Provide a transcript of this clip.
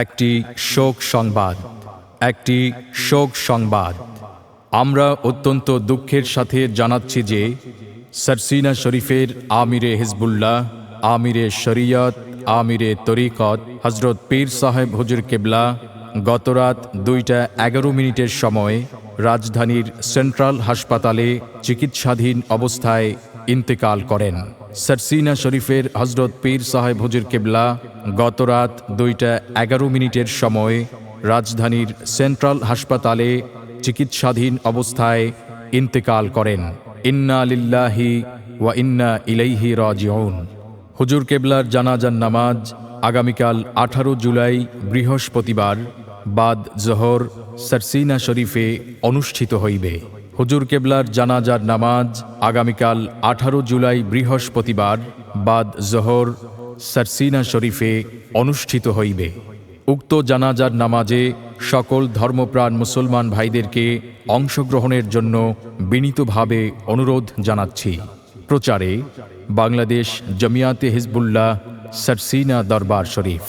একটি শোক সংবাদ। আমরা অত্যন্ত দুঃখের সাথে জানাচ্ছি যে সরসিনা শরীফের আমিরে হিজবুল্লাহ, আমিরে শরিয়ত, আমিরে তরিকত হজরত পীর সাহেব হুজুর কেবলা গতরাত 2:11 সময় রাজধানীর সেন্ট্রাল হাসপাতালে চিকিৎসাধীন অবস্থায় ইন্তেকাল করেন। সরসিনা শরীফের হজরত পীর সাহেব হুজুর কেবলা গতরাত 2:11 সময় রাজধানীর সেন্ট্রাল হাসপাতালে চিকিৎসাধীন অবস্থায় ইন্তেকাল করেন। ইন্না লিল্লাহি ওয়া ইন্না ইলাইহি রাজিউন। হুজুর কেবলার জানাজার নামাজ আগামীকাল 18 জুলাই বৃহস্পতিবার বাদ জোহর সরসিনা শরীফে অনুষ্ঠিত হইবে। হুজুর কেবলার জানাজার নামাজ আগামীকাল 18 জুলাই বৃহস্পতিবার বাদ জোহর সরসিনা শরীফে অনুষ্ঠিত হইবে। উক্ত জানাজার নামাজে সকল ধর্মপ্রাণ মুসলমান ভাইদেরকে অংশগ্রহণের জন্য বিনীতভাবে অনুরোধ জানাচ্ছি। প্রচারে বাংলাদেশ জমিয়াতে হিজবুল্লাহ, সরসিনা দরবার শরীফ।